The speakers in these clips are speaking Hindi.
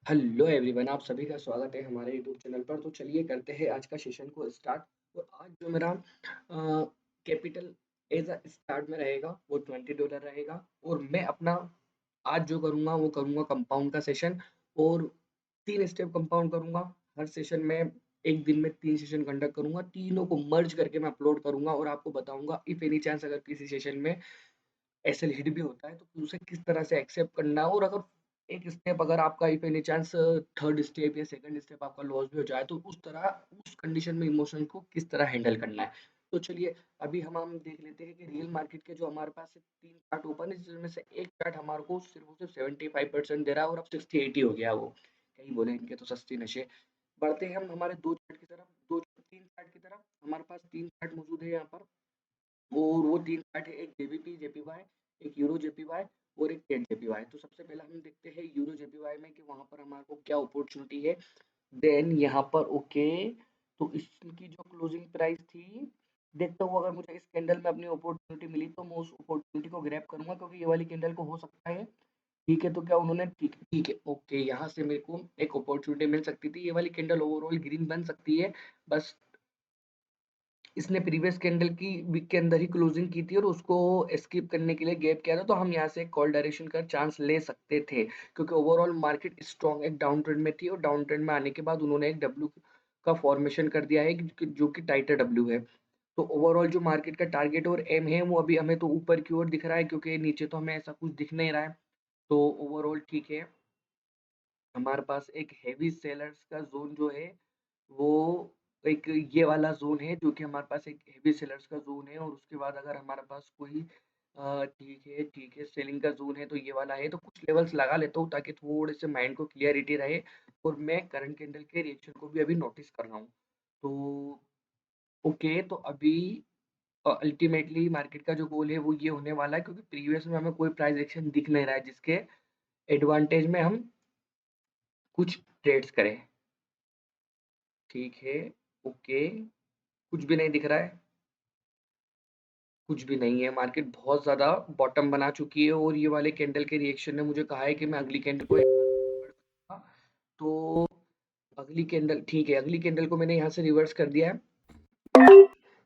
हेलो एवरीवन, आप सभी का स्वागत है हमारे यूट्यूब चैनल पर। तो चलिए करते हैं आज का सेशन को स्टार्ट। और आज जो मेरा कैपिटल एज अ स्टार्ट में रहेगा वो $20 रहेगा। और मैं अपना आज जो करूँगा वो करूँगा कंपाउंड का सेशन। और 3 स्टेप कंपाउंड करूँगा। हर सेशन में एक दिन में 3 सेशन कंडक्ट करूँगा। तीनों को मर्ज करके मैं अपलोड करूँगा और आपको बताऊँगा इफ एनी चांस अगर किसी सेशन में ऐसे हिट भी होता है तो उसे किस तरह से एक्सेप्ट करना है। और अगर एक स्टेप अगर आपका if any chance third step या सेकंड स्टेप आपका लॉस भी हो जाए तो उस तरह उस कंडीशन में इमोशन को किस तरह हैंडल करना है। तो चलिए अभी हम देख लेते हैं कि रियल मार्केट के जो हमारे पास 3 चार्ट ओपन है जिसमें से एक चार्ट हमारे को सिर्फ 75% दे रहा है और अब 60-80 हो गया वो। कहीं बोले इनके तो सस्ती नशे। बढ़ते हैं हम हमारे दो चार्ट की तरफ, दो तीन चार्ट की तरफ। हमारे पास 3 चार्ट मौजूद है यहाँ पर। और वो 3 चार्ट है, एक जेबीपी जेपीवाई, एक यूरो जेपीवाई और एक टेट जेपीवाई। तो सबसे पहले हम देखते हैं यूरो जेपीवाई में कि वहाँ पर हमारे को क्या अपॉर्चुनिटी है। देन यहाँ पर ओके, तो इसकी जो क्लोजिंग प्राइस थी, देखता हूँ अगर मुझे इस कैंडल में अपनी अपॉर्चुनिटी मिली तो मैं उस अपॉर्चुनिटी को ग्रैब करूँगा, क्योंकि ये वाली कैंडल को हो सकता है। ठीक है, तो क्या उन्होंने ठीक ठीक है, ओके, यहाँ से मेरे को एक अपॉर्चुनिटी मिल सकती थी। ये वाली कैंडल ओवरऑल ग्रीन बन सकती है। बस इसने प्रीवियस कैंडल की वीक के अंदर ही क्लोजिंग की थी और उसको एस्केप करने के लिए गैप किया था, तो हम यहाँ से कॉल डायरेक्शन का चांस ले सकते थे, क्योंकि ओवरऑल मार्केट स्ट्रॉन्ग एक डाउन ट्रेंड में थी और डाउन ट्रेंड में आने के बाद उन्होंने एक डब्ल्यू का फॉर्मेशन कर दिया है जो कि टाइटर डब्ल्यू है। तो ओवरऑल जो मार्केट का टारगेट और एम है वो अभी हमें तो ऊपर की ओर दिख रहा है, क्योंकि नीचे तो हमें ऐसा कुछ दिख नहीं रहा है। तो ओवरऑल ठीक है। हमारे पास एक हेवी सेलर्स का जोन जो है वो एक ये वाला ज़ोन है, जो कि हमारे पास एक हेवी सेलर्स का ज़ोन है। और उसके बाद अगर हमारे पास कोई ठीक है, सेलिंग का ज़ोन है तो ये वाला है। तो कुछ लेवल्स लगा लेता हूँ ताकि थोड़े से माइंड को क्लियरिटी रहे। और मैं करंट कैंडल के रिएक्शन को भी अभी नोटिस कर रहा हूँ। तो ओके, तो अभी अल्टीमेटली मार्केट का जो गोल है वो ये होने वाला है, क्योंकि प्रीवियस में हमें कोई प्राइस एक्शन दिख नहीं रहा है जिसके एडवांटेज में हम कुछ ट्रेड्स करें। ठीक है, ओके, कुछ भी नहीं दिख रहा है। कुछ भी नहीं है, मार्केट बहुत ज़्यादा बॉटम बना चुकी है और ये वाले कैंडल के रिएक्शन ने मुझे कहा है कि मैं अगली कैंडल को तो अगली कैंडल ठीक है, अगली कैंडल को मैंने यहाँ से रिवर्स कर दिया है।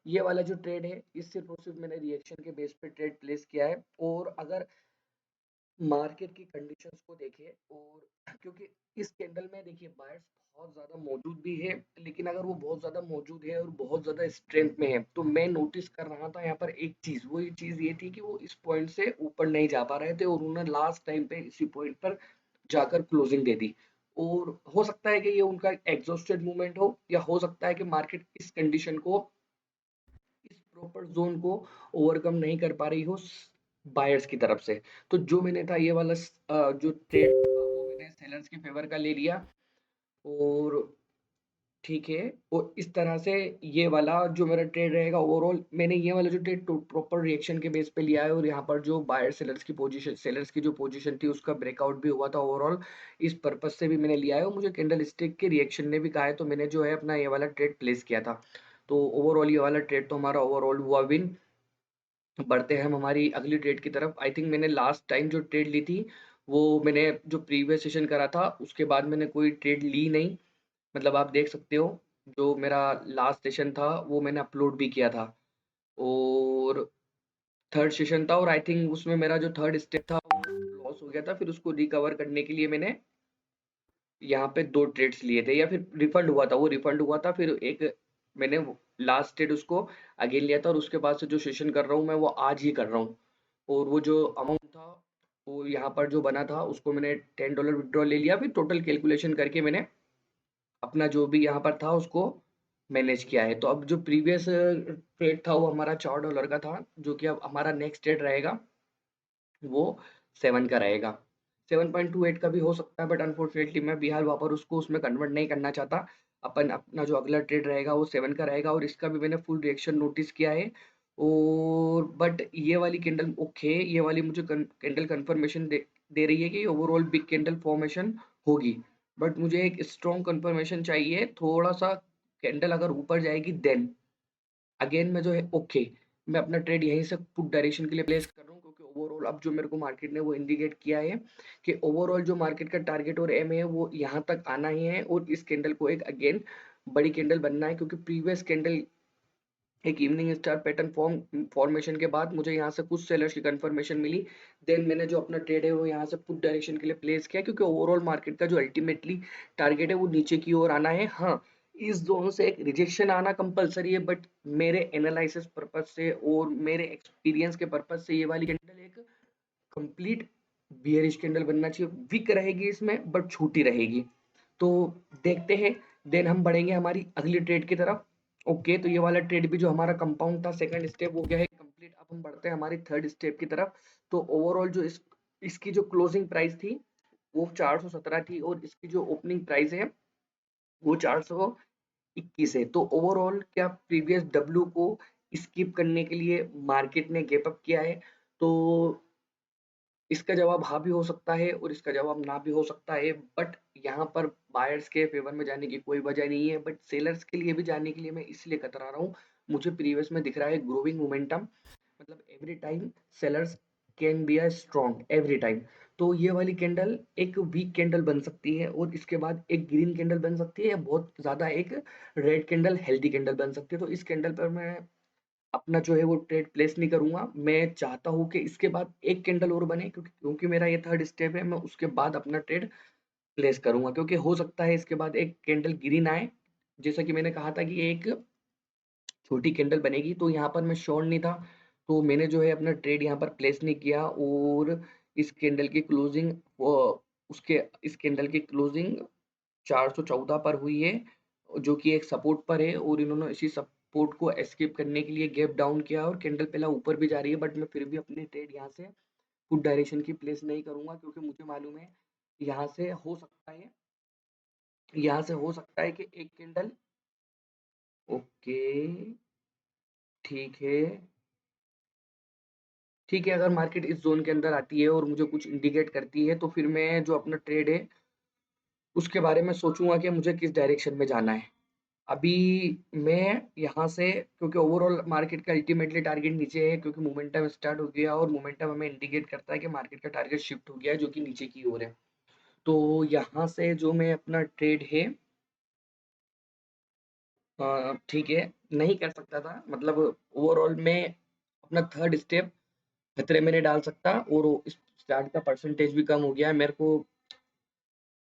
ये वाला जो ट्रेड है इससे तो सिर्फ मैंने रिएक्शन के बेस पे ट्रेड प्लेस किया है। और अगर मार्केट की कंडीशंस को देखें, और क्योंकि इस कैंडल में देखिए बायर्स बहुत ज़्यादा मौजूद भी है, लेकिन अगर वो बहुत ज़्यादा मौजूद है और बहुत ज़्यादा स्ट्रेंथ में है तो मैं नोटिस कर रहा था यहाँ पर एक चीज़, वो ये चीज़ ये थी कि वो इस पॉइंट से ऊपर नहीं जा पा रहे थे और उन्होंने लास्ट टाइम पे इसी पॉइंट पर जाकर क्लोजिंग दे दी। और हो सकता है कि ये उनका एग्जॉस्टेड मूवमेंट हो, या हो सकता है कि मार्केट इस कंडीशन को, इस प्रॉपर जोन को ओवरकम नहीं कर पा रही हो बायर्स की तरफ से। तो जो मैंने था ये वाला जो ट्रेड था वो मैंने सेलर्स के फेवर का ले लिया। और ठीक है, और इस तरह से ये वाला जो मेरा ट्रेड रहेगा, ओवरऑल मैंने ये वाला जो ट्रेड प्रॉपर रिएक्शन के बेस पे लिया है। और यहाँ पर जो बायर सेलर्स की पोजीशन, सेलर्स की जो पोजीशन थी उसका ब्रेकआउट भी हुआ था ओवरऑल, इस पर्पज से भी मैंने लिया है। और मुझे कैंडल स्टिक के रिएक्शन ने भी कहा है, तो मैंने जो है अपना ये वाला ट्रेड प्लेस किया था। तो ओवरऑल ये वाला ट्रेड तो हमारा ओवरऑल हुआ विन। बढ़ते हैं हम हमारी अगली ट्रेड की तरफ। आई थिंक मैंने लास्ट टाइम जो ट्रेड ली थी वो मैंने जो प्रीवियस सेशन करा था उसके बाद मैंने कोई ट्रेड ली नहीं। मतलब आप देख सकते हो जो मेरा लास्ट सेशन था वो मैंने अपलोड भी किया था। और थर्ड सेशन था और आई थिंक उसमें मेरा जो थर्ड स्टेप था वो लॉस हो गया था। फिर उसको रिकवर करने के लिए मैंने यहाँ पे 2 ट्रेड्स लिए थे, या फिर रिफंड हुआ था, वो रिफंड हुआ था। फिर एक मैंने लास्ट ट्रेड उसको अगेन लिया था और उसके बाद से जो सेशन कर रहा हूँ मैं वो आज ही कर रहा हूँ। और वो जो अमाउंट था वो यहाँ पर जो बना था उसको मैंने $10 विथड्रॉ ले लिया। फिर टोटल कैलकुलेशन करके मैंने अपना जो भी यहाँ पर था उसको मैनेज किया है। तो अब जो प्रीवियस ट्रेड था वो हमारा $4 का था, जो कि अब हमारा नेक्स्ट ट्रेड रहेगा वो 7 का रहेगा। 7.28 का भी हो सकता है, बट अनफॉर्चुनेटली मैं बिहार वापर उसको उसमें कन्वर्ट नहीं करना चाहता। अपन अपना जो अगला ट्रेड रहेगा वो 7 का रहेगा और इसका भी मैंने फुल रिएक्शन नोटिस किया है। और बट ये वाली कैंडल ओके, ये वाली मुझे कैंडल कंफर्मेशन दे रही है कि ओवरऑल बिग कैंडल फॉर्मेशन होगी। बट मुझे एक स्ट्रॉन्ग कंफर्मेशन चाहिए, थोड़ा सा कैंडल अगर ऊपर जाएगी देन अगेन मैं जो है ओके, मैं अपना ट्रेड यहीं से पुट डायरेक्शन के लिए प्लेस कर रहा हूँ, क्योंकि ओवरऑल अब जो मेरे को मार्केट ने वो इंडिकेट किया है कि ओवरऑल जो मार्केट का टारगेट और एम है वो यहाँ तक आना ही है और इस कैंडल को एक अगेन बड़ी कैंडल बनना है, क्योंकि प्रीवियस कैंडल एक इवनिंग स्टार पैटर्न फॉर्मेशन के बाद मुझे यहाँ से कुछ सेलर्स की कंफर्मेशन मिली। देन मैंने जो अपना ट्रेड है वो यहाँ से पुट डायरेक्शन के लिए प्लेस किया, क्योंकि ओवरऑल मार्केट का जो अल्टीमेटली टारगेट है वो नीचे की ओर आना है। हाँ, इस जोन से एक रिजेक्शन आना कंपलसरी है, बट मेरे एनालिसिस पर्पज से और मेरे एक्सपीरियंस के पर्पज से ये वाली कैंडल एक कंप्लीट बियरिश कैंडल बनना चाहिए। वीक रहेगी इसमें बट छोटी रहेगी, तो देखते हैं। देन हम बढ़ेंगे हमारी अगली ट्रेड की तरफ। ओके, तो ये वाला ट्रेड भी जो हमारा कंपाउंड था, सेकंड स्टेप हो गया है कंप्लीट। अब हम बढ़ते हैं हमारी थर्ड स्टेप की तरफ। तो ओवरऑल जो इसकी जो क्लोजिंग प्राइस थी वो 417 थी और इसकी जो ओपनिंग प्राइस है वो 421 है। तो ओवरऑल क्या प्रीवियस डब्ल्यू को स्किप करने के लिए मार्केट ने गैप अप किया है? तो इसका जवाब हाँ भी हो सकता है और इसका जवाब ना भी हो सकता है, बट यहाँ पर बायर्स के फेवर में जाने की कोई वजह नहीं है, बट सेलर्स के लिए भी जाने के लिए मैं इसलिए कतरा रहा हूँ। मुझे प्रीवियस में दिख रहा है ग्रोविंग मोमेंटम, मतलब every time sellers can be a strong every time. तो ये वाली कैंडल एक वीक कैंडल बन सकती है और इसके बाद एक ग्रीन कैंडल बन सकती है, या बहुत ज्यादा एक रेड कैंडल हेल्दी कैंडल बन सकती है। तो इस कैंडल पर मैं अपना जो है वो ट्रेड प्लेस नहीं करूंगा। मैं चाहता हूँ कि इसके बाद एक कैंडल और बने, क्योंकि मेरा ये थर्ड स्टेप है, मैं उसके बाद अपना ट्रेड प्लेस करूंगा, क्योंकि हो सकता है इसके बाद एक कैंडल ग्रीन आए। जैसा कि मैंने कहा था कि एक छोटी कैंडल बनेगी, तो यहाँ पर मैं श्योर नहीं था, तो मैंने जो है अपना ट्रेड यहाँ पर प्लेस नहीं किया। और इस कैंडल की क्लोजिंग उसके इस कैंडल की क्लोजिंग 414 पर हुई है, जो कि एक सपोर्ट पर है, और इन्होंने इसी सपोर्ट को एस्केप करने के लिए गैप डाउन किया और कैंडल पहला ऊपर भी जा रही है, बट मैं फिर भी अपनी ट्रेड यहाँ से फुट डायरेक्शन की प्लेस नहीं करूंगा, क्योंकि मुझे मालूम है यहाँ से हो सकता है यहाँ से हो सकता है कि एक कैंडल। ओके, ठीक है, ठीक है। अगर मार्केट इस जोन के अंदर आती है और मुझे कुछ इंडिकेट करती है, तो फिर मैं जो अपना ट्रेड है उसके बारे में सोचूंगा कि मुझे किस डायरेक्शन में जाना है। अभी मैं यहाँ से, क्योंकि ओवरऑल मार्केट का अल्टीमेटली टारगेट नीचे है, क्योंकि मोमेंटम स्टार्ट हो गया और मोमेंटम हमें इंडिकेट करता है कि मार्केट का टारगेट शिफ्ट हो गया है, जो कि नीचे की ओर है। तो यहाँ से जो मैं अपना ट्रेड है, ठीक है, नहीं कर सकता था, मतलब ओवरऑल मैं अपना थर्ड स्टेप खतरे में नहीं डाल सकता, और इस स्टार्ट का परसेंटेज भी कम हो गया है। मेरे को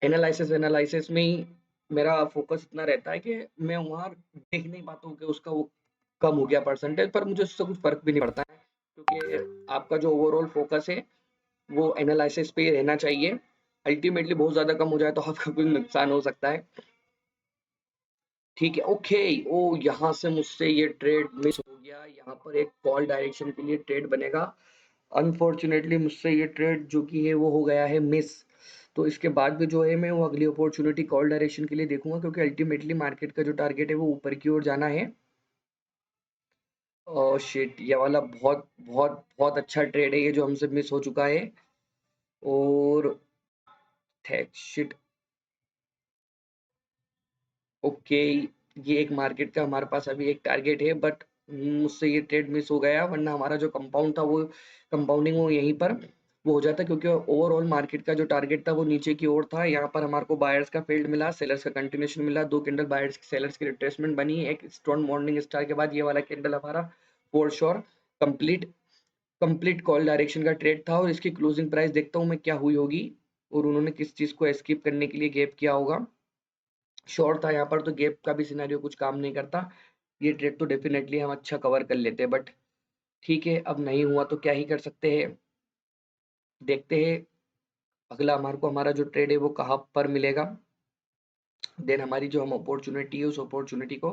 एनालिसिस एनालिसिस में ही मेरा फोकस इतना रहता है कि मैं वहाँ देख नहीं पाता हूँ कि उसका वो कम हो गया परसेंटेज, पर मुझे उससे कुछ फर्क भी नहीं पड़ता है, क्योंकि आपका जो ओवरऑल फोकस है वो एनालिसिस पे ही रहना चाहिए। अल्टीमेटली बहुत ज्यादा कम हो जाए तो आपका कुछ नुकसान हो सकता है। ठीक है, ओके। ओ, यहाँ से मुझसे ये ट्रेड मिस हो गया। यहाँ पर एक कॉल डायरेक्शन के लिए ट्रेड बनेगा, अनफॉर्चुनेटली मुझसे ये ट्रेड जो कि है वो हो गया है मिस। तो इसके बाद भी जो है मैं वो अगली अपॉर्चुनिटी कॉल डायरेक्शन के लिए देखूंगा, क्योंकि अल्टीमेटली मार्केट का जो टारगेट है वो ऊपर की ओर जाना है। और शिट, ये वाला बहुत बहुत बहुत अच्छा ट्रेड है ये जो हमसे मिस हो चुका है। और शिट, ओके, ये एक मार्केट का हमारे पास अभी एक टारगेट है, बट मुझसे ये ट्रेड मिस हो गया, वरना हमारा जो कंपाउंड था वो कंपाउंडिंग वो यहीं पर वो हो जाता, क्योंकि ओवरऑल मार्केट का जो टारगेट था वो नीचे की ओर था। यहाँ पर हमारे को बायर्स का फील्ड मिला, सेलर्स का कंटिन्यूशन मिला, दो कैंडल बायर्स सेलर्स की रिट्रेसमेंट बनी, एक स्ट्रॉन्ग मॉर्निंग स्टार के बाद ये वाला कैंडल हमारा for sure complete complete call direction का ट्रेड था। और इसकी क्लोजिंग प्राइस देखता हूँ मैं क्या हुई होगी, और उन्होंने किस चीज को एस्केप करने के लिए गैप किया होगा। श्योर था यहाँ पर, तो गैप का भी सिनेरियो कुछ काम नहीं करता। ये ट्रेड तो डेफिनेटली हम अच्छा कवर कर लेते हैं, बट ठीक है, अब नहीं हुआ तो क्या ही कर सकते हैं। देखते हैं अगला हमारे को हमारा जो ट्रेड है वो कहाँ पर मिलेगा। देन हमारी जो हम अपॉर्चुनिटी है उस अपॉर्चुनिटी को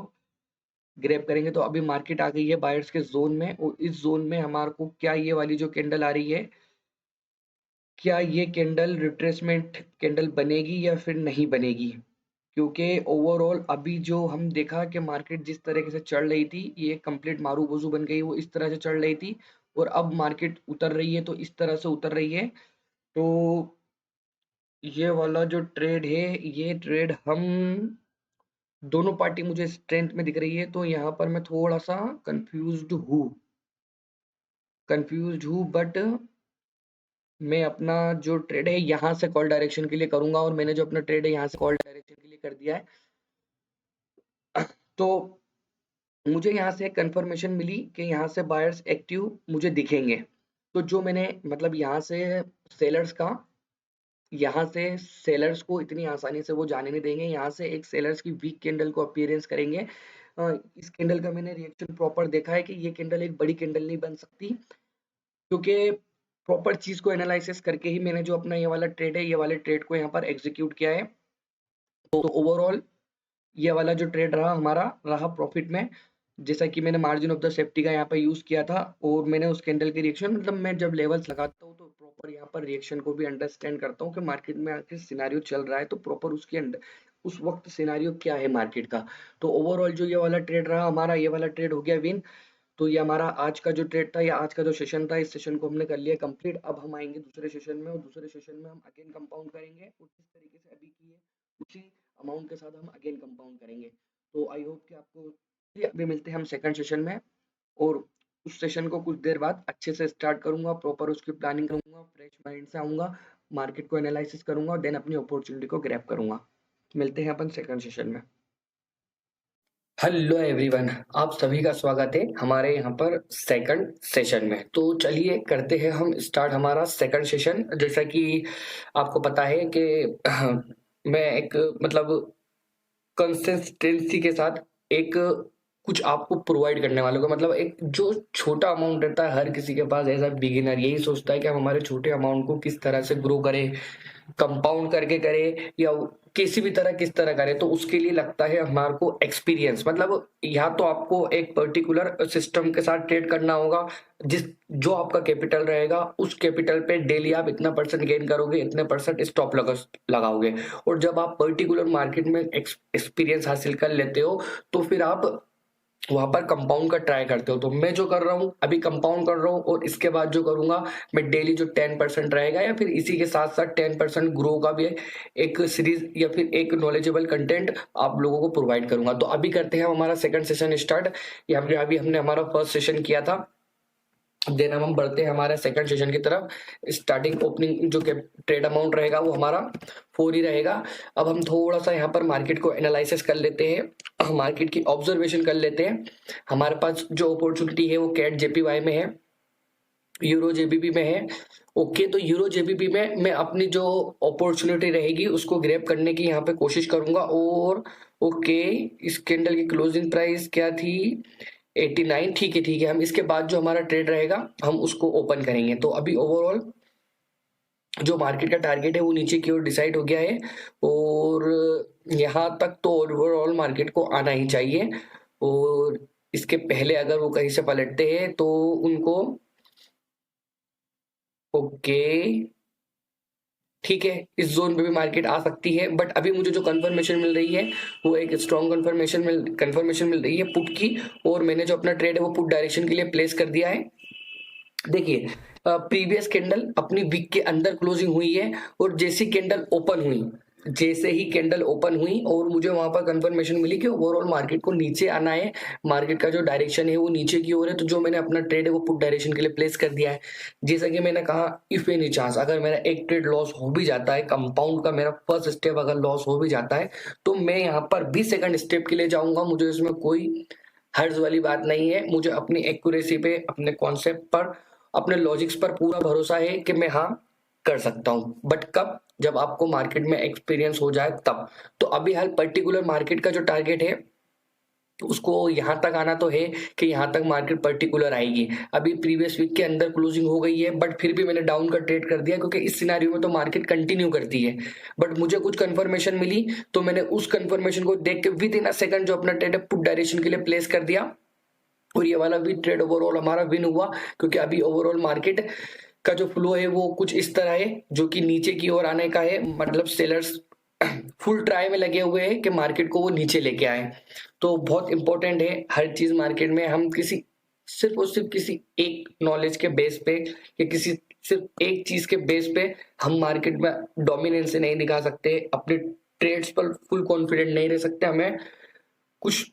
ग्रैब करेंगे। तो अभी मार्केट आ गई है बायर्स के जोन में, और इस जोन में हमारे को क्या ये वाली जो कैंडल आ रही है, क्या ये कैंडल रिट्रेसमेंट कैंडल बनेगी या फिर नहीं बनेगी? क्योंकि ओवरऑल अभी जो हम देखा कि मार्केट जिस तरीके से चढ़ रही थी, ये कंप्लीट मारू बोजू बन गई, वो इस तरह से चढ़ रही थी, और अब मार्केट उतर रही है तो इस तरह से उतर रही है। तो ये वाला जो ट्रेड है, ये ट्रेड हम दोनों पार्टी मुझे स्ट्रेंथ में दिख रही है, तो यहाँ पर मैं थोड़ा सा कंफ्यूज्ड हूँ, बट मैं अपना जो ट्रेड है यहाँ से कॉल डायरेक्शन के लिए करूंगा, और मैंने जो अपना ट्रेड है यहाँ से कॉल डायरेक्शन के लिए कर दिया है। तो मुझे यहाँ से कंफर्मेशन मिली कि यहाँ से बायर्स एक्टिव मुझे दिखेंगे। तो जो मैंने मतलब यहाँ से सेलर्स को इतनी आसानी से वो जाने नहीं देंगे। यहाँ से एक सेलर्स की वीक कैंडल को अपीयरेंस करेंगे। इस कैंडल का मैंने रिएक्शन प्रॉपर देखा है कि ये कैंडल एक बड़ी कैंडल नहीं बन सकती, क्योंकि प्रॉपर चीज को एनालिसिस करके ही मैंने जो अपना ये वाला ट्रेड है, ये वाले ट्रेड को यहाँ पर एग्जीक्यूट किया है। तो ओवरऑल ये वाला जो ट्रेड रहा हमारा रहा प्रॉफिट में, जैसा कि मैंने मार्जिन ऑफ द सेफ्टी का यहाँ पे यूज किया था, और मैंने उस कैंडल के रिएक्शन मतलब मैं जब लेवल्स लगाता हूँ तो प्रॉपर यहाँ पर रिएक्शन को भी अंडरस्टैंड करता हूँ कि मार्केट में आखिर सिनेरियो चल रहा है, तो प्रॉपर उसके अंदर उस वक्त सिनेरियो क्या है मार्केट का। तो ओवरऑल जो ये वाला ट्रेड रहा हमारा, ये वाला ट्रेड हो गया विन। तो ये हमारा आज का जो ट्रेड था या आज का जो सेशन था, इस सेशन को हमने कर लिया कंप्लीट। अब हम आएंगे दूसरे सेशन में, और दूसरे सेशन में हम अगेन कंपाउंड करेंगे, और जिस तरीके से अभी किए उसी अमाउंट के साथ हम अगेन कंपाउंड करेंगे। तो आई होप कि आपको, अभी मिलते हैं हम सेकंड सेशन में, और उस सेशन को कुछ देर बाद अच्छे से स्टार्ट करूंगा, प्रॉपर उसकी प्लानिंग करूंगा, फ्रेश माइंड से आऊंगा, मार्केट को एनालिसिस करूंगा, और देन अपनी अपॉर्चुनिटी को ग्रैब करूंगा। मिलते हैं अपन सेकंड सेशन में। हेलो एवरीवन, आप सभी का स्वागत है हमारे यहाँ पर सेकंड सेशन में। तो चलिए करते हैं हम स्टार्ट हमारा सेकंड सेशन। जैसा कि आपको पता है कि मैं एक मतलब कंसिस्टेंसी के साथ एक कुछ आपको प्रोवाइड करने वालों का मतलब एक जो छोटा अमाउंट रहता है हर किसी के पास, एज अ बिगिनर यही सोचता है कि हम हमारे छोटे अमाउंट को किस तरह से ग्रो करें, कंपाउंड करके करे या किसी भी तरह किस तरह करे। तो उसके लिए लगता है हमारे को एक्सपीरियंस, मतलब या तो आपको एक पर्टिकुलर सिस्टम के साथ ट्रेड करना होगा, जिस जो आपका कैपिटल रहेगा उस कैपिटल पे डेली आप इतना परसेंट गेन करोगे, इतने परसेंट स्टॉप लगाओगे। और जब आप पर्टिकुलर मार्केट में एक्सपीरियंस हासिल कर लेते हो तो फिर आप वहां पर कंपाउंड का ट्राई करते हो। तो मैं जो कर रहा हूँ अभी कंपाउंड कर रहा हूँ, और इसके बाद जो करूंगा मैं डेली जो 10% रहेगा या फिर इसी के साथ साथ 10% ग्रो का भी एक सीरीज या फिर एक नॉलेजेबल कंटेंट आप लोगों को प्रोवाइड करूंगा। तो अभी करते हैं हमारा सेकंड सेशन स्टार्ट। यहाँ पे अभी हमने हमारा फर्स्ट सेशन किया था, देन हम बढ़ते हैं हमारे सेकंड सेशन की तरफ। स्टार्टिंग ओपनिंग जो ट्रेड अमाउंट रहेगा वो हमारा 4 ही रहेगा। अब हम थोड़ा सा यहाँ पर मार्केट को एनालिसिस कर लेते हैं, मार्केट की ऑब्जर्वेशन कर लेते हैं। हमारे पास जो अपॉर्चुनिटी है वो कैट जेपीवाई में है, यूरो जेबीपी में है। ओके, तो यूरो जेबीपी में मैं अपनी जो अपॉर्चुनिटी रहेगी उसको ग्रैब करने की यहाँ पे कोशिश करूंगा। और ओके, इस कैंडल की क्लोजिंग प्राइस क्या थी, 89। ठीक है ठीक है, हम इसके बाद जो हमारा ट्रेड रहेगा हम उसको ओपन करेंगे। तो अभी ओवरऑल जो मार्केट का टारगेट है वो नीचे की ओर डिसाइड हो गया है, और यहाँ तक तो ओवरऑल मार्केट को आना ही चाहिए। और इसके पहले अगर वो कहीं से पलटते हैं तो उनको ओके ठीक है, इस जोन पे भी मार्केट आ सकती है। बट अभी मुझे जो कंफर्मेशन मिल रही है वो एक स्ट्रॉन्ग कंफर्मेशन मिल रही है पुट की, और मैंने जो अपना ट्रेड है वो पुट डायरेक्शन के लिए प्लेस कर दिया है। देखिए, प्रीवियस कैंडल अपनी वीक के अंदर क्लोजिंग हुई है, और जैसे ही कैंडल ओपन हुई और मुझे वहां पर कंफर्मेशन मिली कि ओवरऑल मार्केट को नीचे आना है, मार्केट का जो डायरेक्शन है वो नीचे की ओर है। तो जो मैंने अपना ट्रेड है वो पुट डायरेक्शन के लिए प्लेस कर दिया है। जैसा कि मैंने कहा, इफ एनी चांस अगर मेरा एक ट्रेड लॉस हो भी जाता है, कंपाउंड का मेरा फर्स्ट स्टेप अगर लॉस हो भी जाता है, तो मैं यहाँ पर भी सेकंड स्टेप के लिए जाऊंगा। मुझे इसमें कोई हर्ज वाली बात नहीं है। मुझे अपनी एक्यूरेसी पे, अपने कॉन्सेप्ट पर, अपने लॉजिक्स पर पूरा भरोसा है कि मैं हाँ कर सकता हूं। बट कब, जब आपको मार्केट में एक्सपीरियंस हो जाए तब। तो अभी हाल पर्टिकुलर मार्केट का जो टारगेट है उसको यहां तक आना तो है कि यहां तक मार्केट पर्टिकुलर आएगी। अभी प्रीवियस वीक के अंदर क्लोजिंग हो गई है, बट फिर भी मैंने डाउन का ट्रेड कर दिया, क्योंकि इस सिनेरियो में तो मार्केट कंटिन्यू करती है। बट मुझे कुछ कंफर्मेशन मिली, तो मैंने उस कंफर्मेशन को देख के विद इन अ सेकंड जो अपना ट्रेड है पुट डायरेक्शन के लिए प्लेस कर दिया, और ये वाला भी ट्रेड ओवरऑल हमारा विन हुआ। क्योंकि अभी ओवरऑल मार्केट का जो फ्लो है वो कुछ इस तरह है जो कि नीचे की ओर आने का है, मतलब सेलर्स फुल ट्राई में लगे हुए हैं कि मार्केट को वो नीचे लेके आए। तो बहुत इंपॉर्टेंट है हर चीज मार्केट में, हम किसी सिर्फ और सिर्फ किसी एक नॉलेज के बेस पे या किसी सिर्फ एक चीज के बेस पे हम मार्केट में डोमिनेंस नहीं दिखा सकते, अपने ट्रेड्स पर फुल कॉन्फिडेंट नहीं रह सकते। हमें कुछ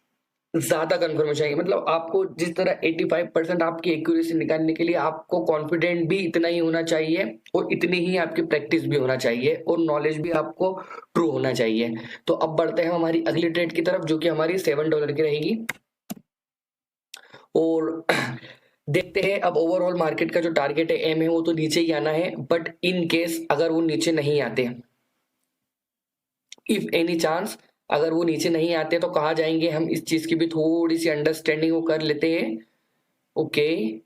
ज्यादा कंफर्मेशन चाहिए, मतलब आपको जिस तरह 85% आपकी एक्यूरेसी निकालने के लिए आपको कॉन्फिडेंट भी इतना ही होना चाहिए और इतनी ही आपकी प्रैक्टिस भी होना चाहिए और नॉलेज भी आपको ट्रू होना चाहिए। तो अब बढ़ते हैं हमारी अगली ट्रेड की तरफ, जो कि हमारी $7 की रहेगी। और देखते हैं अब ओवरऑल मार्केट का जो टारगेट है, एम है, वो तो नीचे ही आना है, बट इन केस अगर वो नीचे नहीं आते, इफ एनी चांस अगर वो नीचे नहीं आते तो कहाँ जाएंगे हम, इस चीज की भी थोड़ी सी अंडरस्टैंडिंग वो कर लेते हैं। ओके,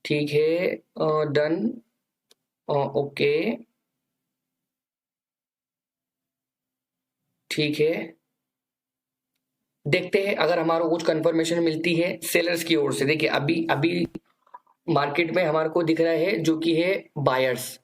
ठीक है, डन, ओके, ठीक है। देखते हैं अगर हमारे को कुछ कंफर्मेशन मिलती है सेलर्स की ओर से। देखिए अभी अभी मार्केट में हमारे को दिख रहा है जो कि है बायर्स,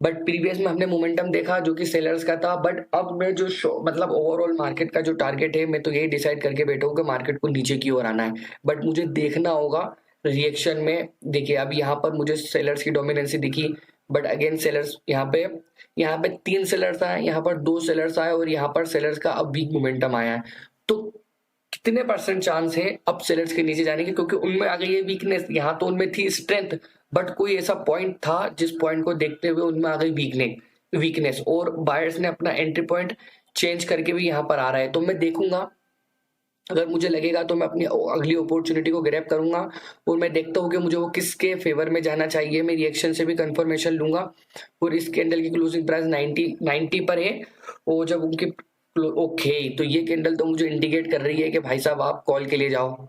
बट प्रीवियस में हमने मोमेंटम देखा जो कि सेलर्स का था। बट अब मैं जो मतलब ओवरऑल मार्केट का जो टारगेट है, मैं तो यही डिसाइड करके बैठा हूँ कि मार्केट को नीचे की ओर आना है, बट मुझे देखना होगा रिएक्शन में। देखिए अब यहाँ पर मुझे सेलर्स की डोमिनेंसी दिखी, बट अगेन सेलर्स यहाँ पे 3 सेलर्स आए, यहाँ पर 2 सेलर्स आए और यहाँ पर सेलर्स का अब वीक मोमेंटम आया है। तो कितने परसेंट चांस है अब सेलर्स के नीचे जाने के, क्योंकि उनमें आ गई है वीकनेस। यहाँ तो उनमें थी स्ट्रेंथ, बट कोई ऐसा पॉइंट था जिस पॉइंट को देखते हुए उनमें आ गई वीकनेस और बायर्स ने अपना एंट्री पॉइंट चेंज करके भी यहाँ पर आ रहा है। तो मैं देखूंगा, अगर मुझे लगेगा तो मैं अपनी अगली अपॉर्चुनिटी को ग्रैब करूंगा और मैं देखता हूँ कि मुझे वो किसके फेवर में जाना चाहिए। मैं रिएक्शन से भी कंफर्मेशन लूंगा। और इस कैंडल की क्लोजिंग प्राइस 90 पर है, और जब उनकी ओके, तो ये कैंडल तो मुझे इंडिकेट कर रही है कि भाई साहब आप कॉल के लिए जाओ।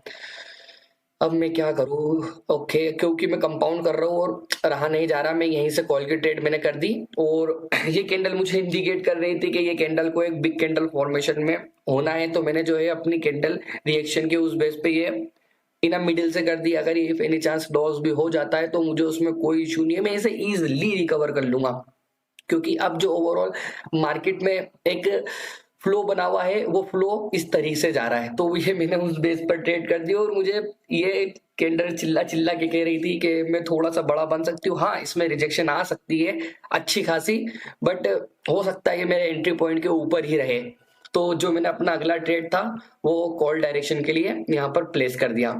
अब मैं क्या करूँ? ओके, क्योंकि मैं कंपाउंड कर रहा हूँ और रहा नहीं जा रहा, मैं यहीं से कॉल की ट्रेड मैंने कर दी। और ये कैंडल मुझे इंडिकेट कर रही थी कि ये कैंडल को एक बिग कैंडल फॉर्मेशन में होना है, तो मैंने जो है अपनी कैंडल रिएक्शन के उस बेस पे ये इन मिडिल से कर दी। अगर ये एनी चांस लॉस भी हो जाता है तो मुझे उसमें कोई इशू नहीं है, मैं इसे इजिली रिकवर कर लूंगा। क्योंकि अब जो ओवरऑल मार्केट में एक फ्लो बना हुआ है, वो फ्लो इस तरीके से जा रहा है, तो ये मैंने उस बेस पर ट्रेड कर दिया। और मुझे ये कैंडल चिल्ला चिल्ला के कह रही थी कि मैं थोड़ा सा बड़ा बन सकती हूँ, हाँ इसमें रिजेक्शन आ सकती है अच्छी खासी, बट हो सकता है ये मेरे एंट्री पॉइंट के ऊपर ही रहे। तो जो मैंने अपना अगला ट्रेड था वो कॉल डायरेक्शन के लिए यहाँ पर प्लेस कर दिया।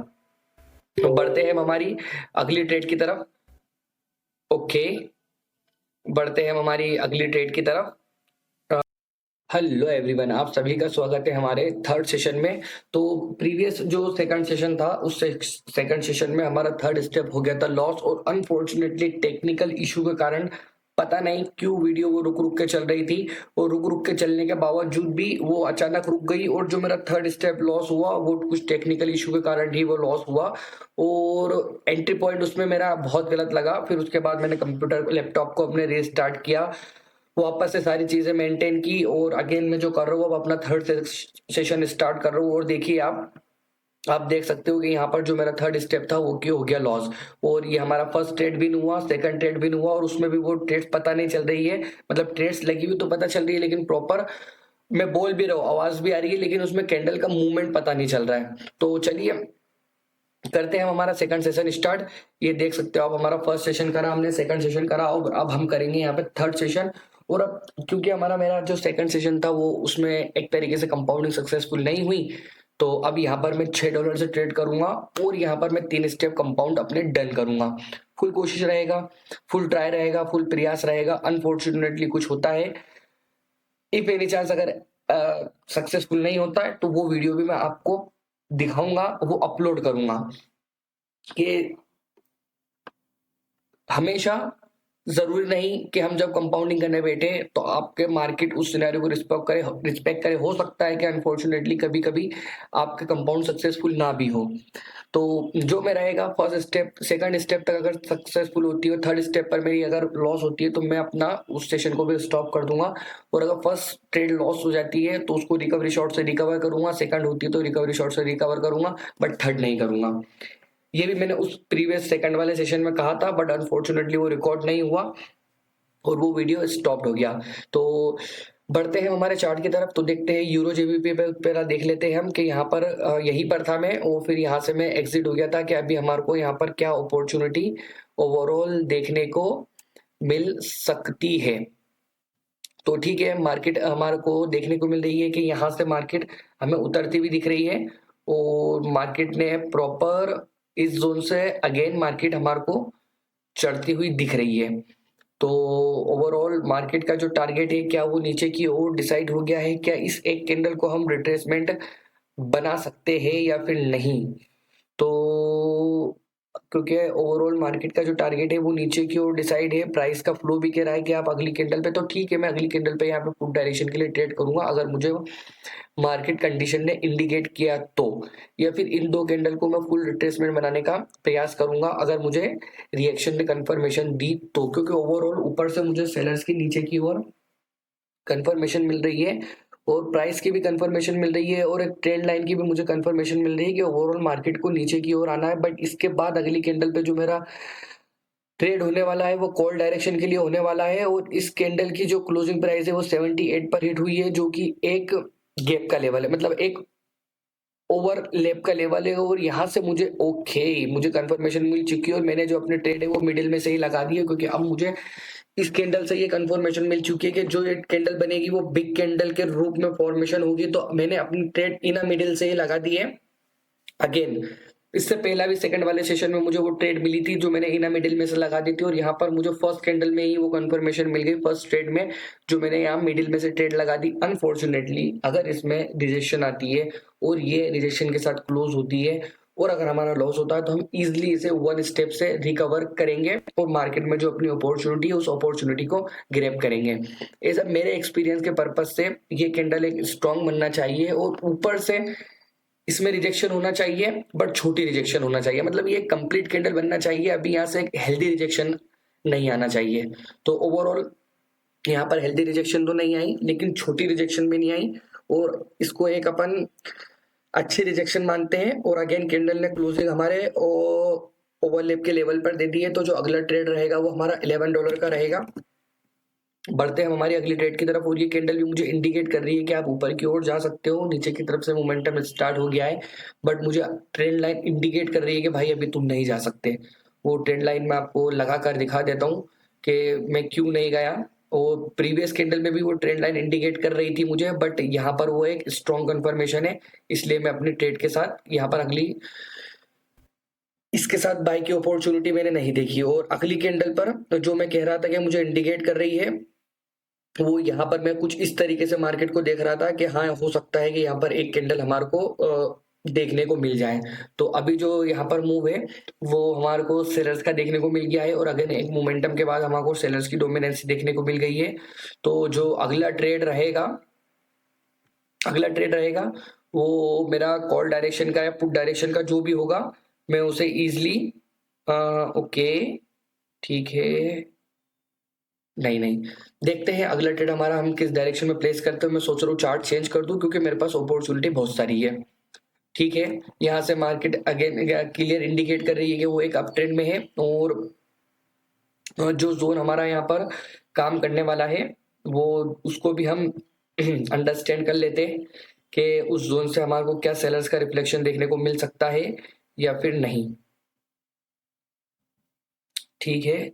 तो बढ़ते हैं हम हमारी अगली ट्रेड की तरफ। ओके, बढ़ते हैं हम हमारी अगली ट्रेड की तरफ। हेलो एवरीवन, आप सभी का स्वागत है हमारे थर्ड सेशन में। तो प्रीवियस जो सेकंड सेशन था, उस सेकंड सेशन में हमारा थर्ड स्टेप हो गया था लॉस, और अनफॉर्चुनेटली टेक्निकल इशू के कारण पता नहीं क्यों वीडियो वो रुक रुक के चल रही थी, और रुक रुक के चलने के बावजूद भी वो अचानक रुक गई, और जो मेरा थर्ड स्टेप लॉस हुआ वो कुछ टेक्निकल इशू के कारण ही वो लॉस हुआ। और एंट्री पॉइंट उसमें मेरा बहुत गलत लगा। फिर उसके बाद मैंने कंप्यूटर लैपटॉप को अपने रीस्टार्ट किया, वापस से सारी चीजें मेंटेन की, और अगेन मैं जो कर रहा हूँ अब अपना थर्ड सेशन स्टार्ट कर रहा हूँ। और देखिए आप देख सकते हो कि यहाँ पर जो मेरा थर्ड स्टेप था वो क्या हो गया, लॉस। और ये हमारा फर्स्ट ट्रेड भी नहीं हुआ, सेकंड ट्रेड भी नहीं हुआ, और उसमें भी वो ट्रेड्स पता नहीं चल रही है, मतलब ट्रेड्स लगी हुई तो पता चल रही है, लेकिन प्रॉपर मैं बोल भी रहा हूँ, आवाज भी आ रही है, लेकिन उसमें कैंडल का मूवमेंट पता नहीं चल रहा है। तो चलिए करते हैं हम हमारा सेकंड सेशन स्टार्ट। ये देख सकते हो आप, हमारा फर्स्ट सेशन करा हमने, सेकंड सेशन करा, और अब हम करेंगे यहाँ पे थर्ड सेशन। और अब क्योंकि मेरा जो सेकंड सेशन था वो उसमें एक तरीके से कंपाउंडिंग सक्सेसफुल नहीं हुई, तो अब यहाँ पर मैं $6 से ट्रेड करूंगा, और यहाँ पर मैं 3 स्टेप कंपाउंड अपने डन करूंगा। फुल कोशिश रहेगा, फुल ट्राई रहेगा, फुल प्रयास रहेगा। अनफॉर्चुनेटली कुछ होता है, इफ एनी चांस अगर सक्सेसफुल नहीं होता है तो वो वीडियो भी मैं आपको दिखाऊंगा, वो अपलोड करूंगा। कि हमेशा जरूरी नहीं कि हम जब कंपाउंडिंग करने बैठे तो आपके मार्केट उस सिनेरियो को रिस्पेक्ट करे। हो सकता है कि अनफॉर्चुनेटली कभी कभी आपके कंपाउंड सक्सेसफुल ना भी हो। तो जो मैं रहेगा फर्स्ट स्टेप सेकंड स्टेप तक अगर सक्सेसफुल होती है, थर्ड स्टेप पर मेरी अगर लॉस होती है तो मैं अपना उस सेशन को भी स्टॉप कर दूंगा। और अगर फर्स्ट ट्रेड लॉस हो जाती है तो उसको रिकवरी शॉट से रिकवर करूंगा, सेकंड होती है तो रिकवरी शॉट से रिकवर करूंगा, बट थर्ड नहीं करूंगा। ये भी मैंने उस प्रीवियस सेकंड वाले सेशन में कहा था, बट अनफॉर्चुनेटली वो रिकॉर्ड नहीं हुआ और वो वीडियो स्टॉप्ड हो गया। तो बढ़ते हैं हमारे चार्ट की तरफ। तो देखते हैं यूरो जेबीपी पे पहला देख लेते हैं हम कि यहाँ पर यहीं पर था मैं, और फिर यहाँ से मैं एग्जिट हो गया था कि अभी हमारे को यहाँ पर क्या अपॉर्चुनिटी ओवरऑल देखने को मिल सकती है। तो ठीक है, मार्केट हमारे को देखने को मिल रही है कि यहाँ से मार्केट हमें उतरती हुई दिख रही है और मार्केट ने प्रॉपर इस जोन से अगेन मार्केट हमारे को चढ़ती हुई दिख रही है। तो ओवरऑल मार्केट का जो टारगेट है क्या वो नीचे की ओर डिसाइड हो गया है, क्या इस एक कैंडल को हम रिट्रेसमेंट बना सकते हैं या फिर नहीं। तो क्योंकि ओवरऑल मार्केट का जो टारगेट है वो नीचे की ओर डिसाइड है, प्राइस का फ्लो भी कह रहा है कि आप अगली कैंडल पे, तो ठीक है मैं अगली कैंडल पे यहाँ पे पुट डायरेक्शन के लिए ट्रेड करूंगा अगर मुझे मार्केट कंडीशन ने इंडिकेट किया तो, या फिर इन दो कैंडल को मैं फुल रिट्रेसमेंट बनाने का प्रयास करूंगा अगर मुझे रिएक्शन ने कंफर्मेशन दी तो, क्योंकि ओवरऑल ऊपर से मुझे सेलर्स की नीचे की ओर कंफर्मेशन मिल रही है और प्राइस की भी कंफर्मेशन मिल रही है और एक ट्रेंड लाइन की भी मुझे कंफर्मेशन मिल रही है कि ओवरऑल मार्केट को नीचे की ओर आना है। बट इसके बाद अगली कैंडल पे जो मेरा ट्रेड होने वाला है वो कॉल डायरेक्शन के लिए होने वाला है और इस कैंडल की जो क्लोजिंग प्राइस है वो 78 पर हिट हुई है, जो कि एक गैप का लेवल है, मतलब एक ओवरलैप का लेवल है। और यहाँ से मुझे मुझे कंफर्मेशन मिल चुकी है और मैंने जो अपने ट्रेड है वो मिडिल में से ही लगा दी है, क्योंकि अब मुझे इस कैंडल से ये कंफर्मेशन मिल चुकी है कि जो ये कैंडल बनेगी वो बिग कैंडल के रूप में फॉर्मेशन होगी। तो मैंने अपनी ट्रेड इन मिडिल से ही लगा दी है। अगेन इससे पहला भी सेकंड वाले सेशन में मुझे वो ट्रेड मिली थी जो मैंने इना मिडिल में से लगा दी थी और यहाँ पर मुझे फर्स्ट कैंडल में ही वो कंफर्मेशन मिल गई फर्स्ट ट्रेड में, जो मैंने यहाँ मिडिल में से ट्रेड लगा दी। अनफॉर्चुनेटली अगर इसमें रिजेक्शन आती है और ये रिजेक्शन के साथ क्लोज होती है और अगर हमारा लॉस होता है तो हम इजिली इसे वन स्टेप से रिकवर करेंगे और मार्केट में जो अपनी अपॉर्चुनिटी है उस अपॉर्चुनिटी को ग्रैब करेंगे। ऐसा मेरे एक्सपीरियंस के पर्पज से ये कैंडल एक स्ट्रॉन्ग बनना चाहिए और ऊपर से इसमें रिजेक्शन होना चाहिए, बट छोटी रिजेक्शन होना चाहिए, मतलब ये कंप्लीट कैंडल बनना चाहिए। अभी यहाँ से एक हेल्दी रिजेक्शन नहीं आना चाहिए। तो ओवरऑल यहाँ पर हेल्दी रिजेक्शन तो नहीं आई लेकिन छोटी रिजेक्शन भी नहीं आई और इसको एक अपन अच्छी रिजेक्शन मानते हैं। और अगेन कैंडल ने क्लोजिंग हमारे ओवरलेप के लेवल पर दे दी है, तो जो अगला ट्रेड रहेगा वो हमारा $11 का रहेगा। बढ़ते हैं हमारी अगली ट्रेड की तरफ और ये कैंडल भी मुझे इंडिकेट कर रही है कि आप ऊपर की ओर जा सकते हो, नीचे की तरफ से मोमेंटम स्टार्ट हो गया है, बट मुझे ट्रेंड लाइन इंडिकेट कर रही है कि भाई अभी तुम नहीं जा सकते। वो ट्रेंड लाइन मैं आपको लगा कर दिखा देता हूँ कि मैं क्यों नहीं गया। और प्रीवियस कैंडल में भी वो ट्रेंड लाइन इंडिकेट कर रही थी मुझे, बट यहाँ पर वो एक स्ट्रॉन्ग कंफर्मेशन है, इसलिए मैं अपनी ट्रेड के साथ यहाँ पर अगली इसके साथ बाय की अपॉर्चुनिटी मैंने नहीं देखी। और अगली कैंडल पर तो जो मैं कह रहा था कि मुझे इंडिकेट कर रही है वो यहाँ पर मैं कुछ इस तरीके से मार्केट को देख रहा था कि हाँ हो सकता है कि यहाँ पर एक कैंडल हमारे को देखने को मिल जाए। तो अभी जो यहाँ पर मूव है वो हमारे को सेलर्स का देखने को मिल गया है और अगेन एक मोमेंटम के बाद हमारे को सेलर्स की डोमिनेंसी देखने को मिल गई है। तो जो अगला ट्रेड रहेगा वो मेरा कॉल डायरेक्शन का या पुट डायरेक्शन का जो भी होगा मैं उसे इजिली ओके ठीक है नहीं नहीं देखते हैं अगला ट्रेड हमारा हम किस डायरेक्शन में प्लेस करते हैं। मैं सोच रहा हूँ चार्ट चेंज कर दूं क्योंकि मेरे पास अपॉर्चुनिटी बहुत सारी है। ठीक है, यहाँ से मार्केट अगेन क्लियर इंडिकेट कर रही है कि वो एक अप ट्रेंड में है और जो जोन हमारा यहाँ पर काम करने वाला है वो उसको भी हम अंडरस्टैंड कर लेते हैं कि उस जोन से हमारे को क्या सेलर्स का रिफ्लेक्शन देखने को मिल सकता है या फिर नहीं। ठीक है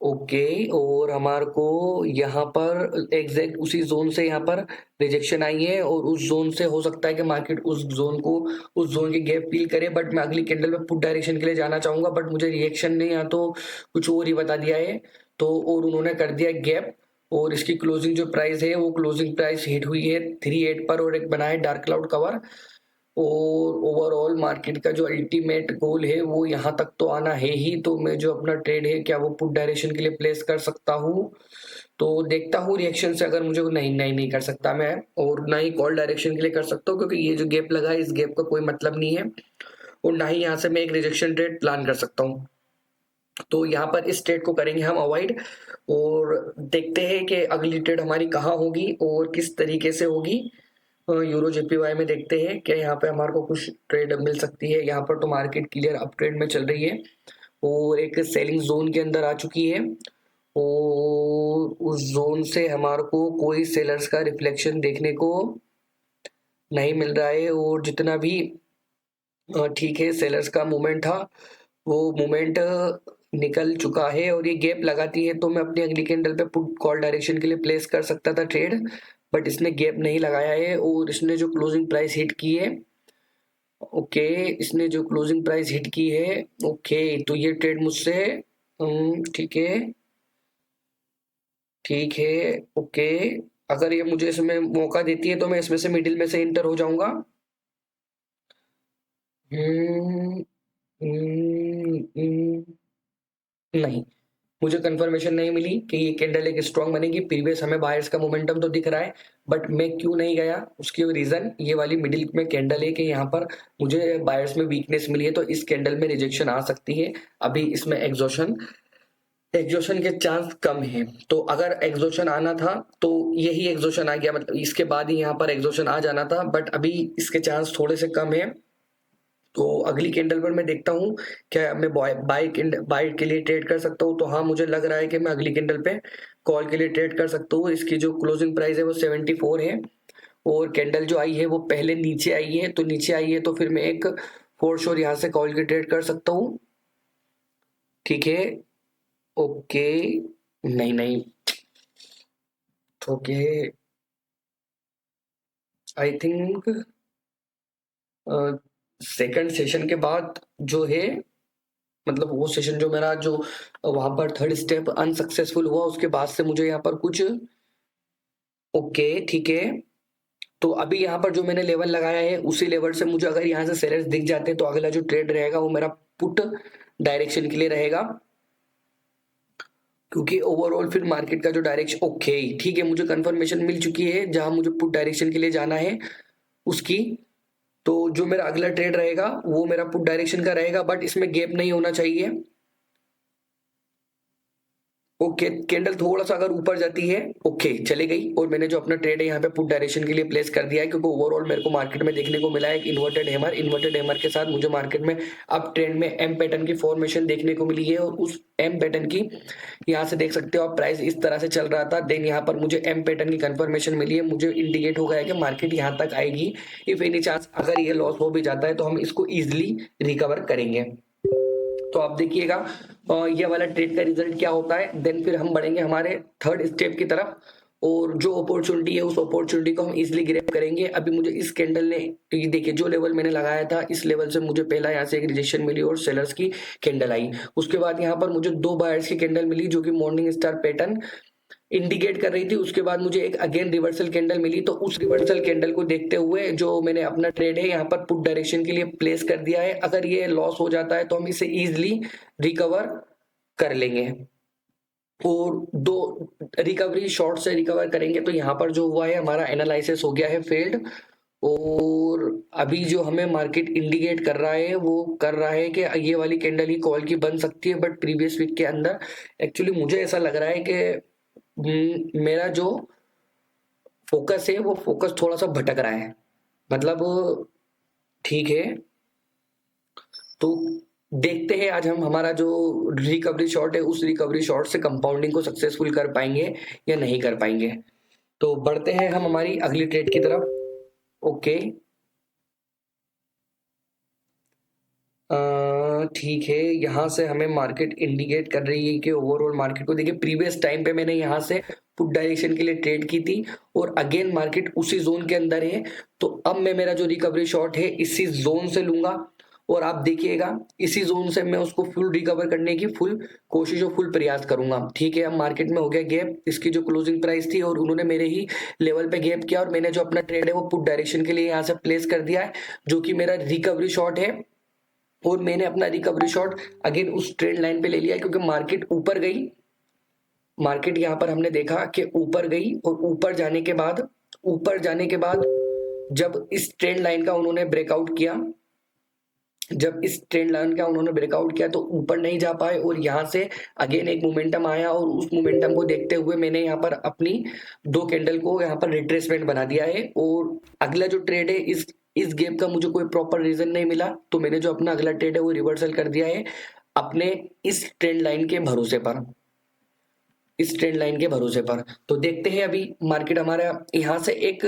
ओके और हमारे को यहाँ पर एग्जैक्ट उसी जोन से यहाँ पर रिजेक्शन आई है और उस जोन से हो सकता है कि मार्केट उस जोन की गैप फील करे, बट मैं अगली कैंडल में पुट डायरेक्शन के लिए जाना चाहूंगा, बट मुझे रिएक्शन ने यहाँ तो कुछ और ही बता दिया है। तो और उन्होंने कर दिया गैप और इसकी क्लोजिंग जो प्राइस है वो क्लोजिंग प्राइस हिट हुई है 38 पर और एक बना है डार्क क्लाउड कवर। और ओवरऑल मार्केट का जो अल्टीमेट गोल है वो यहाँ तक तो आना है ही, तो मैं जो अपना ट्रेड है क्या वो पुट डायरेक्शन के लिए प्लेस कर सकता हूँ। तो देखता हूँ रिएक्शन से, अगर मुझे नहीं कर सकता मैं और ना ही कॉल डायरेक्शन के लिए कर सकता हूँ क्योंकि ये जो गैप लगा है इस गैप का कोई मतलब नहीं है और ना ही यहाँ से मैं एक रिजेक्शन ट्रेड प्लान कर सकता हूँ। तो यहाँ पर इस ट्रेड को करेंगे हम अवॉइड और देखते हैं कि अगली ट्रेड हमारी कहाँ होगी और किस तरीके से होगी। यूरो जेपीवाई में देखते हैं क्या यहाँ पे हमारे को कुछ ट्रेड मिल सकती है। यहाँ पर तो मार्केट क्लियर अप ट्रेंड में चल रही है और एक सेलिंग जोन के अंदर आ चुकी है और उस जोन से हमारे को कोई सेलर्स का रिफ्लेक्शन देखने को नहीं मिल रहा है और जितना भी ठीक है सेलर्स का मूवमेंट था वो मूवमेंट निकल चुका है और ये गैप लगाती है तो मैं अपनी अगली कैंडल पे पुट कॉल डायरेक्शन के लिए प्लेस कर सकता था ट्रेड, बट इसने गैप नहीं लगाया है और इसने जो क्लोजिंग प्राइस हिट की है, ओके, इसने जो क्लोजिंग प्राइस हिट की है, ओके, तो ये ट्रेड मुझसे ठीक है, ठीक है, ओके, अगर ये मुझे इसमें मौका देती है तो मैं इसमें से मिडिल में से इंटर हो जाऊंगा। हम्म, नहीं, मुझे कंफर्मेशन नहीं मिली कि ये कैंडल एक स्ट्रांग बनेगी। प्रीवियस हमें बायर्स का मोमेंटम तो दिख रहा है, बट मैं क्यों नहीं गया उसकी रीजन ये वाली मिडिल में कैंडल है कि यहाँ पर मुझे बायर्स में वीकनेस मिली है, तो इस कैंडल में रिजेक्शन आ सकती है। अभी इसमें एग्जॉशन एग्जॉशन के चांस कम है, तो अगर एग्जॉशन आना था तो यही एग्जॉशन आ गया, मतलब इसके बाद ही यहाँ पर एग्जॉशन आ जाना था, बट अभी इसके चांस थोड़े से कम है। तो अगली कैंडल पर मैं देखता हूँ क्या मैं बाय के लिए ट्रेड कर सकता हूँ। तो हाँ, मुझे लग रहा है कि मैं अगली कैंडल पे कॉल के लिए ट्रेड कर सकता हूँ। इसकी जो क्लोजिंग प्राइस है वो 74 है और कैंडल जो आई है वो पहले नीचे आई है, तो नीचे आई है तो फिर मैं एक फोर श्योर यहाँ से कॉल की ट्रेड कर सकता हूँ। ठीक है, ओके, नहीं नहीं, okay, I think second session के बाद जो है, मतलब वो सेशन जो मेरा जो वहां पर थर्ड स्टेप अनसक्सेसफुल हुआ, उसके बाद से मुझे यहाँ पर कुछ, ओके, ठीक है, तो अभी यहाँ पर जो मैंने लेवल लगाया है उसी लेवल से मुझे अगर यहाँ से सेलर्स दिख जाते हैं तो अगला जो ट्रेड रहेगा वो मेरा पुट डायरेक्शन के लिए रहेगा, क्योंकि ओवरऑल फिर मार्केट का जो डायरेक्शन, ओके, ठीक है, मुझे कंफर्मेशन मिल चुकी है जहां मुझे पुट डायरेक्शन के लिए जाना है उसकी। तो जो मेरा अगला ट्रेड रहेगा वो मेरा पुट डायरेक्शन का रहेगा, बट इसमें गैप नहीं होना चाहिए। ओके, कैंडल थोड़ा सा अगर ऊपर जाती है, ओके, चली गई और मैंने जो अपना ट्रेड है यहाँ पे पुट डायरेक्शन के लिए प्लेस कर दिया है, क्योंकि ओवरऑल मेरे को मार्केट में देखने को मिला है एक इन्वर्टेड हैमर के साथ मुझे मार्केट में अप ट्रेंड में एम पैटर्न की फॉर्मेशन देखने को मिली है, और उस एम पैटर्न की यहाँ से देख सकते हो आप, प्राइस इस तरह से चल रहा था, देन यहाँ पर मुझे एम पैटर्न की कंफर्मेशन मिली है, मुझे इंडिकेट हो गया है कि मार्केट यहाँ तक आएगी। इफ एनी चांस अगर ये लॉस हो भी जाता है तो हम इसको इजिली रिकवर करेंगे। तो आप देखिएगा ये वाला ट्रेड का रिजल्ट क्या होता है, देन फिर हम बढ़ेंगे हमारे थर्ड स्टेप की तरफ, और जो अपॉर्चुनिटी है उस अपॉर्चुनिटी को हम इजिली ग्रैब करेंगे। अभी मुझे इस कैंडल ने, ये देखिए जो लेवल मैंने लगाया था इस लेवल से मुझे पहला यहाँ से एक रिजेक्शन मिली और सेलर्स की कैंडल आई, उसके बाद यहाँ पर मुझे दो बायर्स की कैंडल मिली जो कि मॉर्निंग स्टार पैटर्न इंडिकेट कर रही थी, उसके बाद मुझे एक अगेन रिवर्सल कैंडल मिली, तो उस रिवर्सल कैंडल को देखते हुए जो मैंने अपना ट्रेड है यहाँ पर पुट डायरेक्शन के लिए प्लेस कर दिया है। अगर ये लॉस हो जाता है तो हम इसे इजिली रिकवर कर लेंगे, और दो रिकवरी शॉर्ट से रिकवर करेंगे। तो यहाँ पर जो हुआ है हमारा एनालिसिस हो गया है फेल्ड, और अभी जो हमें मार्केट इंडिकेट कर रहा है वो कर रहा है कि ये वाली कैंडल ही कॉल की बन सकती है, बट प्रीवियस वीक के अंदर एक्चुअली मुझे ऐसा लग रहा है कि मेरा जो फोकस है वो फोकस थोड़ा सा भटक रहा है, मतलब ठीक है। तो देखते हैं आज हम हमारा जो रिकवरी शॉट है उस रिकवरी शॉट से कंपाउंडिंग को सक्सेसफुल कर पाएंगे या नहीं कर पाएंगे। तो बढ़ते हैं हम हमारी अगली ट्रेड की तरफ। ओके, ठीक है, यहाँ से हमें मार्केट इंडिकेट कर रही है कि ओवरऑल मार्केट को देखिए, प्रीवियस टाइम पे मैंने यहाँ से पुट डायरेक्शन के लिए ट्रेड की थी और अगेन मार्केट उसी जोन के अंदर है, तो अब मैं मेरा जो रिकवरी शॉट है इसी जोन से लूंगा, और आप देखिएगा इसी जोन से मैं उसको फुल रिकवर करने की फुल कोशिश और फुल प्रयास करूंगा। ठीक है, अब मार्केट में हो गया गैप, इसकी जो क्लोजिंग प्राइस थी और उन्होंने मेरे ही लेवल पे गैप किया, और मैंने जो अपना ट्रेड है वो पुट डायरेक्शन के लिए यहाँ से प्लेस कर दिया है, जो कि मेरा रिकवरी शॉट है। और मैंने अपना रिकवरी शॉट अगेन उस ट्रेंड लाइन पे ले लिया, क्योंकि मार्केट ऊपर गई, मार्केट यहां पर हमने देखा कि ऊपर गई, और ऊपर जाने के बाद जब इस ट्रेंड लाइन का उन्होंने ब्रेकआउट किया, तो ऊपर नहीं जा पाए, और यहां से अगेन एक मोमेंटम आया, और उस मोमेंटम को देखते हुए मैंने यहाँ पर अपनी दो कैंडल को यहाँ पर रिट्रेसमेंट बना दिया है, और अगला जो ट्रेड है इस गेम का मुझे कोई प्रॉपर रीजन नहीं मिला, तो मैंने जो अपना अगला ट्रेड है वो रिवर्सल कर दिया है अपने इस ट्रेंड लाइन के भरोसे पर, तो देखते हैं अभी मार्केट हमारा यहाँ से एक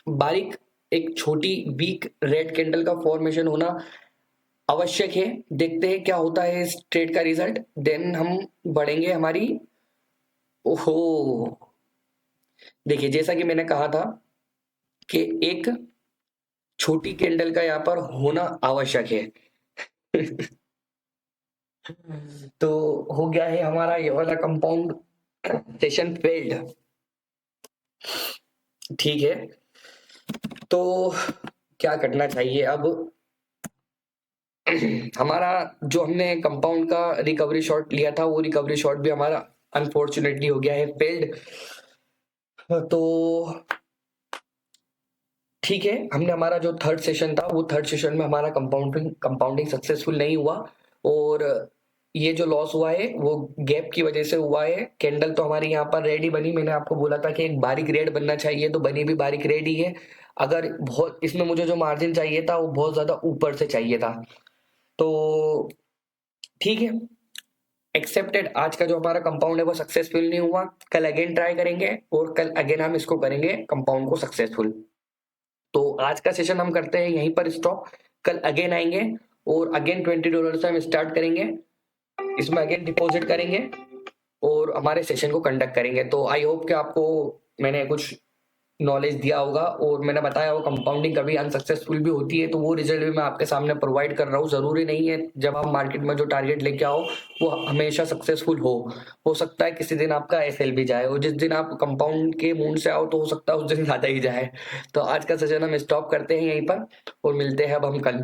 बारीक, एक छोटी वीक रेड कैंडल का फॉर्मेशन होना आवश्यक है। देखते हैं क्या होता है इस ट्रेड का रिजल्ट, देन हम बढ़ेंगे हमारी। ओहो, देखिए जैसा कि मैंने कहा था कि एक छोटी कैंडल का यहाँ पर होना आवश्यक है। तो हो गया है हमारा ये वाला कंपाउंड सेशन फेल्ड। ठीक है, तो क्या करना चाहिए अब? हमारा जो हमने कंपाउंड का रिकवरी शॉट लिया था वो रिकवरी शॉट भी हमारा अनफॉर्चुनेटली हो गया है फेल्ड। तो ठीक है, हमने हमारा जो थर्ड सेशन था वो थर्ड सेशन में हमारा कंपाउंडिंग सक्सेसफुल नहीं हुआ, और ये जो लॉस हुआ है वो गैप की वजह से हुआ है। कैंडल तो हमारी यहाँ पर रेड ही बनी, मैंने आपको बोला था कि एक बारीक रेड बनना चाहिए, तो बनी भी बारीक रेड ही है। अगर बहुत इसमें मुझे जो मार्जिन चाहिए था वो बहुत ज्यादा ऊपर से चाहिए था। तो ठीक है, एक्सेप्टेड। आज का जो हमारा कंपाउंड है वो सक्सेसफुल नहीं हुआ, कल अगेन ट्राई करेंगे और कल अगेन हम इसको करेंगे कंपाउंड को सक्सेसफुल। तो आज का सेशन हम करते हैं यहीं पर स्टॉप, कल अगेन आएंगे और अगेन $20 से हम स्टार्ट करेंगे, इसमें अगेन डिपॉजिट करेंगे और हमारे सेशन को कंडक्ट करेंगे। तो आई होप कि आपको मैंने कुछ नॉलेज दिया होगा, और मैंने बताया वो कंपाउंडिंग कभी अनसक्सेसफुल भी होती है, तो वो रिजल्ट भी मैं आपके सामने प्रोवाइड कर रहा हूँ। जरूरी नहीं है जब आप मार्केट में जो टारगेट लेके आओ वो हमेशा सक्सेसफुल हो सकता है किसी दिन आपका एसएल भी जाए, और जिस दिन आप कंपाउंड के मूड से आओ तो हो सकता है उस दिन ज्यादा ही जाए। तो आज का सेशन हम स्टॉप करते हैं यहीं पर और मिलते हैं अब हम कल।